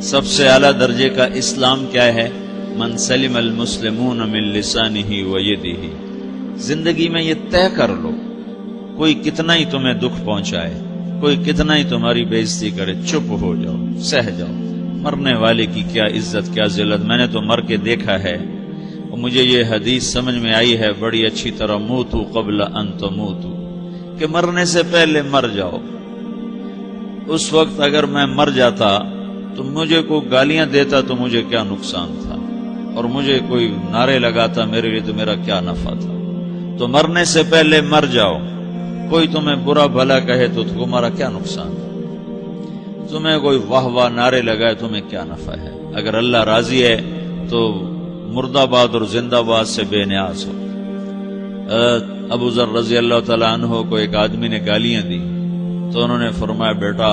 سب سے اعلیٰ درجے کا اسلام کیا ہے؟ من سلم المسلمون من لسانہ و یدہ. زندگی میں یہ طے کر لو، کوئی کتنا ہی تمہیں دکھ پہنچائے، کوئی کتنا ہی تمہاری بےعزتی کرے، چپ ہو جاؤ، سہ جاؤ. مرنے والے کی کیا عزت، کیا ذلت. میں نے تو مر کے دیکھا ہے اور مجھے یہ حدیث سمجھ میں آئی ہے بڑی اچھی طرح، موتو قبل ان تموتو، کہ مرنے سے پہلے مر جاؤ. اس وقت اگر میں مر جاتا تو مجھے کوئی گالیاں دیتا تو مجھے کیا نقصان تھا، اور مجھے کوئی نعرے لگاتا میرے لیے تو میرا کیا نفع تھا. تو مرنے سے پہلے مر جاؤ. کوئی تمہیں برا بھلا کہے تو تمہارا کیا نقصان ہے، تمہیں کوئی واہ واہ نعرے لگائے تمہیں کیا نفع ہے. اگر اللہ راضی ہے تو مرد آباد اور زندہ آباد سے بے نیاز ہو. ابو ذر رضی اللہ تعالیٰ عنہ کو ایک آدمی نے گالیاں دی تو انہوں نے فرمایا بیٹا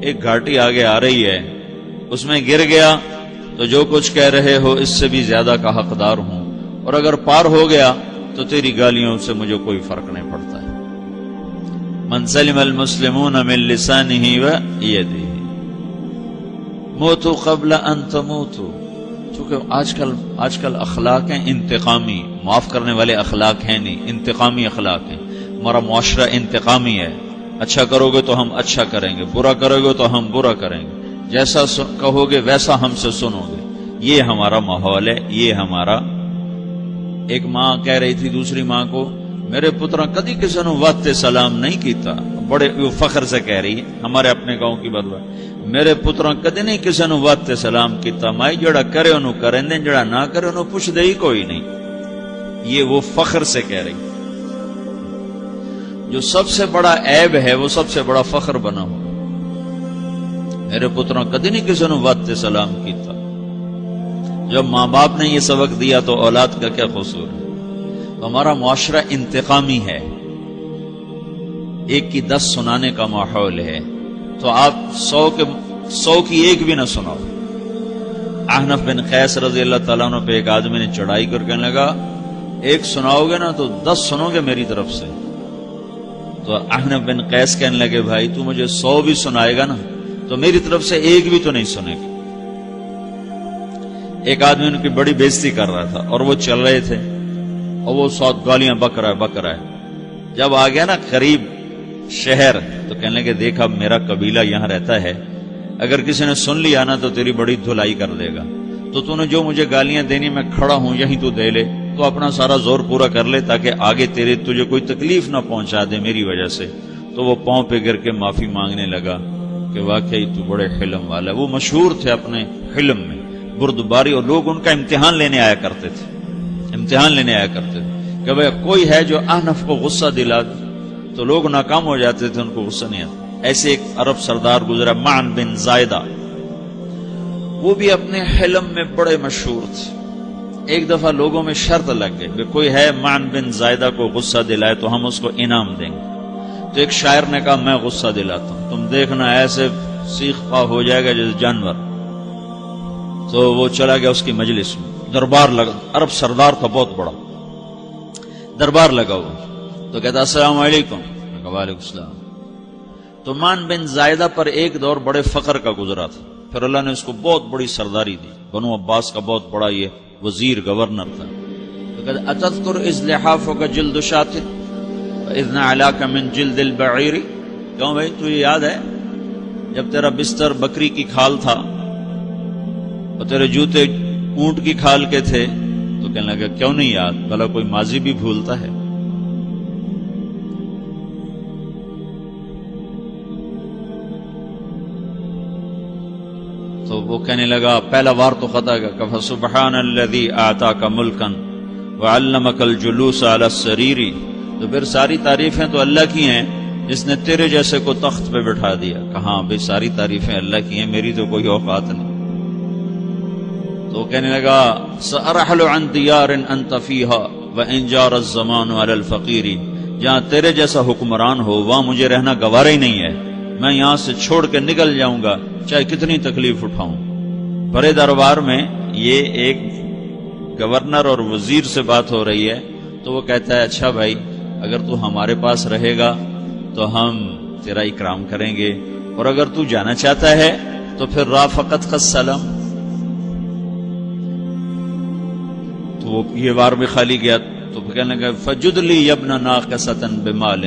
ایک گھاٹی آگے آ رہی ہے، اس میں گر گیا تو جو کچھ کہہ رہے ہو اس سے بھی زیادہ کا حقدار ہوں، اور اگر پار ہو گیا تو تیری گالیوں سے مجھے کوئی فرق نہیں پڑتا ہے. من سلم المسلمون من لسانہ و یدہ. موتوا قبل ان تموتوا. چونکہ آج کل اخلاق ہیں انتقامی، معاف کرنے والے اخلاق ہیں نہیں، انتقامی اخلاق ہیں. ہمارا معاشرہ انتقامی ہے. اچھا کرو گے تو ہم اچھا کریں گے، برا کرو گے تو ہم برا کریں گے، جیسا کہو گے ویسا ہم سے سنو گے. یہ ہمارا ماحول ہے، یہ ہمارا. ایک ماں کہہ رہی تھی دوسری ماں کو، میرے پترا کدی کسی نے واسطے سلام نہیں کیتا. بڑے فخر سے کہہ رہی ہے، ہمارے اپنے گاؤں کی بات. میرے پترا کدی نہیں کسی نے واسطے سلام کیتا. مائی جڑا کرے انہوں کریں دیں، جڑا نہ کرے انہوں پوچھ دے ہی کوئی نہیں. یہ وہ فخر سے کہہ رہی. جو سب سے بڑا عیب ہے وہ سب سے بڑا فخر بنا ہو. میرے پترا کدی نہیں کسی نے واسطے سلام کیتا. جب ماں باپ نے یہ سبق دیا تو اولاد کا کیا قصور ہے. ہمارا معاشرہ انتقامی ہے، ایک کی 10 سنانے کا ماحول ہے. تو آپ 100 کی ایک بھی نہ سناؤ. احنف بن قیس رضی اللہ تعالیٰ عنہ پہ ایک آدمی نے چڑھائی کر کہنے لگا ایک سناؤ گے نا تو 10 سنو گے میری طرف سے. تو احنف بن قیس کہنے لگے بھائی تو مجھے 100 بھی سنائے گا نا تو میری طرف سے ایک بھی تو نہیں سنے گا. ایک آدمی ان کی بڑی بےزتی کر رہا تھا اور وہ چل رہے تھے اور وہ 100 گالیاں بک رہا ہے. جب آ گیا نا قریب شہر تو کہنے لگے دیکھا میرا قبیلہ یہاں رہتا ہے، اگر کسی نے سن لیا نا تو تیری بڑی دھلائی کر دے گا. تو نے جو مجھے گالیاں دینی میں کھڑا ہوں یہیں تو دے لے، تو اپنا سارا زور پورا کر لے تاکہ آگے تجھے کوئی تکلیف نہ پہنچا دے میری وجہ سے. تو وہ پاؤں پہ گر کے معافی مانگنے لگا کہ واقعی تو بڑے حلم والا. وہ مشہور تھے اپنے حلم میں، بردباری، اور لوگ ان کا امتحان لینے آیا کرتے تھے کہ بھئی کوئی ہے جو احنف کو غصہ دلا دے. تو لوگ ناکام ہو جاتے تھے، ان کو غصہ نہیں آتا. ایسے ایک عرب سردار گزرا معن بن زائدہ، وہ بھی اپنے حلم میں بڑے مشہور تھے. ایک دفعہ لوگوں میں شرط لگ گئی کہ کوئی ہے معن بن زائدہ کو غصہ دلائے تو ہم اس کو انعام دیں گے. تو ایک شاعر نے کہا میں غصہ دلاتا ہوں، تم دیکھنا ایسے سیخ پا ہو جائے گا جیسے جانور. تو وہ چلا گیا اس کی مجلس میں. دربار لگا، عرب سردار تھا بہت بڑا، دربار لگا ہوا. تو کہتا السلام علیکم. وعلیکم السلام. تو معن بن زائدہ پر ایک دور بڑے فقر کا گزرا تھا، پھر اللہ نے اس کو بہت بڑی سرداری دی. بنو عباس کا بہت بڑا یہ وزیر گورنر تھا. تو کہتا اتذکر اذ لحافک جلد شاۃ واذ نعلاک من جلد البعیر. کیوں بھائی تجھے یاد ہے جب تیرا بستر بکری کی کھال تھا اور تیرے جوتے اونٹ کی کھال کے تھے؟ تو کہنے لگا کیوں نہیں یاد، بھلا کوئی ماضی بھی بھولتا ہے. تو وہ کہنے لگا پہلا وار تو خطا کا فسبحان الذی اعطاک ملکا وعلمک الجلوس علی السریر. تو پھر ساری تعریفیں تو اللہ کی ہیں جس نے تیرے جیسے کو تخت پہ بٹھا دیا. کہاں بھئی ساری تعریفیں اللہ کی ہیں، میری تو کوئی اوقات نہیں. تو کہنے لگا سأرحل عن دیار انت فیہا وان جار الزمان علی الفقیر. جہاں تیرے جیسا حکمران ہو وہاں مجھے رہنا گوارا ہی نہیں ہے. میں یہاں سے چھوڑ کے نکل جاؤں گا چاہے کتنی تکلیف اٹھاؤں. بڑے دربار میں یہ ایک گورنر اور وزیر سے بات ہو رہی ہے. تو وہ کہتا ہے اچھا بھائی اگر تو ہمارے پاس رہے گا تو ہم تیرا اکرام کریں گے، اور اگر تو جانا چاہتا ہے تو پھر رافقت کا سلام، تو وہ یہ بار بھی خالی گیا تو کہنے لگا فجد لی ابن ناقصۃ بمال،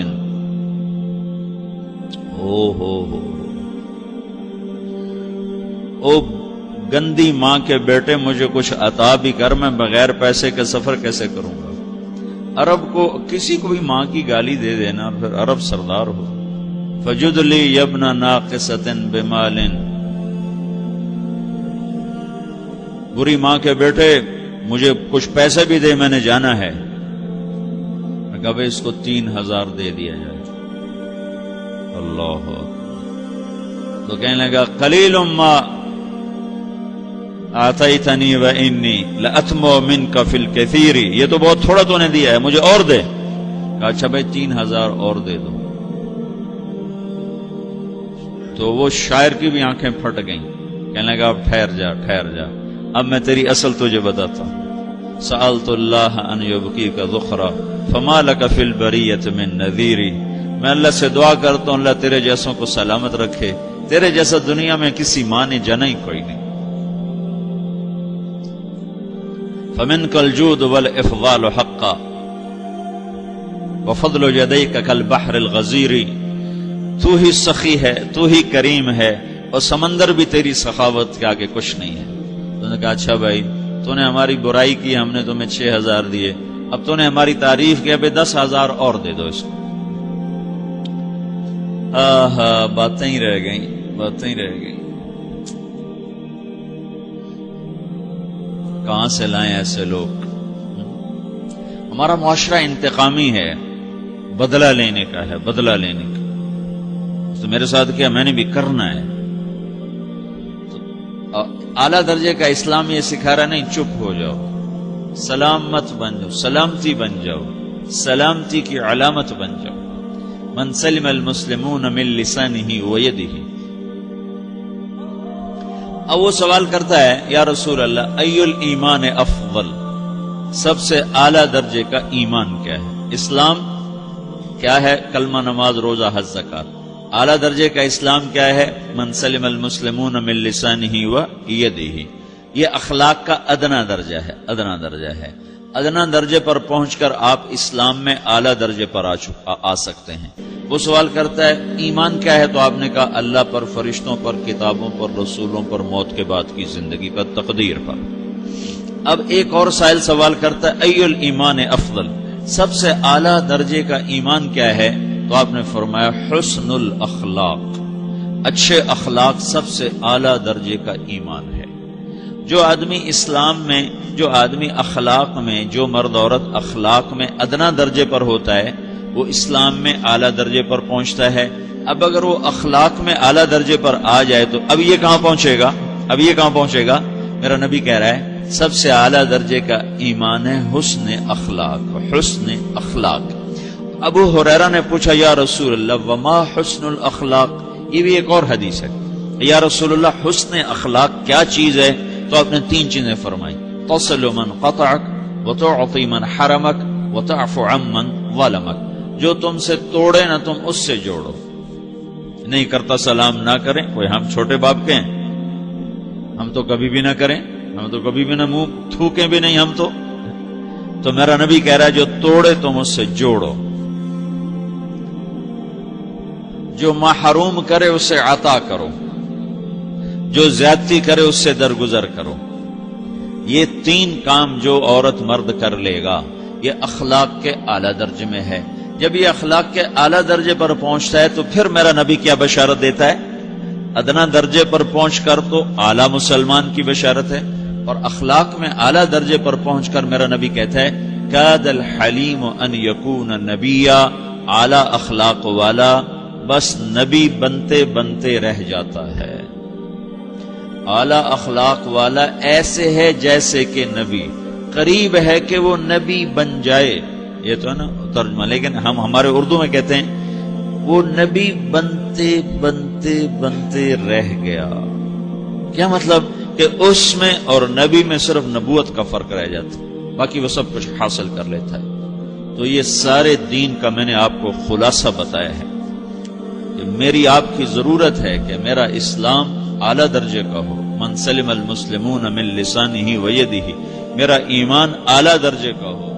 او گندی ماں کے بیٹے مجھے کچھ عطا بھی کر، میں بغیر پیسے کے سفر کیسے کروں گا؟ عرب کو کسی کو بھی ماں کی گالی دے دینا پھر عرب سردار ہو. فجد لی ابن ناقصۃ بمال، بری ماں کے بیٹے مجھے کچھ پیسے بھی دے، میں نے جانا ہے. میں کہا بھائی اس کو 3000 دے دیا جائے. اللہ تو کہنے لگا قلیل ما آتیتنی و انی لأطمع منک فی الکثیر، یہ تو بہت تھوڑا تو نے دیا ہے، مجھے اور دے. کہا اچھا بھائی 3000 اور دے دو. تو وہ شاعر کی بھی آنکھیں پھٹ گئیں. کہنے لگا اب ٹھہر جا ٹھہر جا، اب میں تیری اصل تجھے بتاتا ہوں. سألت اللہ ان یبکیک ذخرا فما لک فی البریۃ من نذیر، میں اللہ سے دعا کرتا ہوں اللہ تیرے جیسوں کو سلامت رکھے، تیرے جیسا دنیا میں کسی ماں نے جنا ہی کوئی نہیں. فمنک الجود والافضال حقا وفضل یدیک کالبحر الغزیر، تو ہی سخی ہے، تو ہی کریم ہے، اور سمندر بھی تیری سخاوت کے آگے کچھ نہیں ہے. تو نے کہا اچھا بھائی تو نے ہماری برائی کی، ہم نے تمہیں 6000 دیے، اب تو نے ہماری تعریف کی، اب 10,000 اور دے دو اس کو. باتیں ہی رہ گئیں، باتیں ہی رہ گئیں. کہاں سے لائیں ایسے لوگ؟ ہمارا معاشرہ انتقامی ہے، بدلہ لینے کا ہے، بدلہ لینے کا. تو میرے ساتھ کیا میں نے بھی کرنا ہے. اعلیٰ درجے کا اسلام یہ سکھا رہا نہیں چپ ہو جاؤ، سلامت بن جاؤ، سلامتی بن جاؤ، سلامتی کی علامت بن جاؤ. من سلم المسلمون من لسانہ ویدہ. اب وہ سوال کرتا ہے یا رسول اللہ ای الایمان افضل، سب سے اعلیٰ درجے کا ایمان کیا ہے؟ اسلام کیا ہے؟ کلمہ، نماز، روزہ، حج، زکات. اعلیٰ درجے کا اسلام کیا ہے؟ من سلم المسلمون من لسانہ و یدہ. یہ اخلاق کا ادنا درجہ ہے، ادنا درجہ ہے. ادنا درجے پر پہنچ کر آپ اسلام میں اعلیٰ درجے پر آ سکتے ہیں. وہ سوال کرتا ہے ایمان کیا ہے؟ تو آپ نے کہا اللہ پر، فرشتوں پر، کتابوں پر، رسولوں پر، موت کے بعد کی زندگی پر، تقدیر پر. اب ایک اور سائل سوال کرتا ہے ای الایمان افضل، سب سے اعلیٰ درجے کا ایمان کیا ہے؟ تو آپ نے فرمایا حسن الاخلاق، اچھے اخلاق سب سے اعلیٰ درجے کا ایمان ہے. جو آدمی اسلام میں، جو آدمی اخلاق میں، جو مرد عورت اخلاق میں ادنا درجے پر ہوتا ہے وہ اسلام میں اعلیٰ درجے پر پہنچتا ہے. اب اگر وہ اخلاق میں اعلیٰ درجے پر آ جائے تو اب یہ کہاں پہنچے گا؟ اب یہ کہاں پہنچے گا؟ میرا نبی کہہ رہا ہے سب سے اعلیٰ درجے کا ایمان ہے حسن اخلاق، حسن اخلاق. ابو ہریرہ نے پوچھا یا رسول اللہ وما حسن الاخلاق، یہ بھی ایک اور حدیث ہے. یا رسول اللہ حسن اخلاق کیا چیز ہے؟ تو آپ نے 3 چیزیں فرمائی، تصل من قطعک وتعطی من حرمک وتعفو عمن ظلمک. جو تم سے توڑے نہ تم اس سے جوڑو. نہیں کرتا سلام نہ کریں، کوئی ہم چھوٹے باپ کے ہیں؟ ہم تو کبھی بھی نہ کریں، ہم تو کبھی بھی نہ منہ تھوکیں بھی نہیں ہم تو میرا نبی کہہ رہا ہے جو توڑے تم اس سے جوڑو، جو محروم کرے اسے عطا کرو، جو زیادتی کرے اس سے درگزر کرو. یہ 3 کام جو عورت مرد کر لے گا یہ اخلاق کے اعلیٰ درجے میں ہے. جب یہ اخلاق کے اعلیٰ درجے پر پہنچتا ہے تو پھر میرا نبی کیا بشارت دیتا ہے؟ ادنا درجے پر پہنچ کر تو اعلیٰ مسلمان کی بشارت ہے، اور اخلاق میں اعلیٰ درجے پر پہنچ کر میرا نبی کہتا ہے کاد الحلیم ان یکون نبیا، اعلیٰ اخلاق والا بس نبی بنتے بنتے رہ جاتا ہے. اعلیٰ اخلاق والا ایسے ہے جیسے کہ نبی، قریب ہے کہ وہ نبی بن جائے. یہ تو ہے نا ترجمہ، لیکن ہم ہمارے اردو میں کہتے ہیں وہ نبی بنتے بنتے بنتے رہ گیا. کیا مطلب؟ کہ اس میں اور نبی میں صرف نبوت کا فرق رہ جاتا، باقی وہ سب کچھ حاصل کر لیتا ہے. تو یہ سارے دین کا میں نے آپ کو خلاصہ بتایا ہے کہ میری آپ کی ضرورت ہے کہ میرا اسلام اعلیٰ درجے کا ہو، من سلم المسلمون من لسانہ و یدہ، میرا ایمان اعلیٰ درجے کا ہو،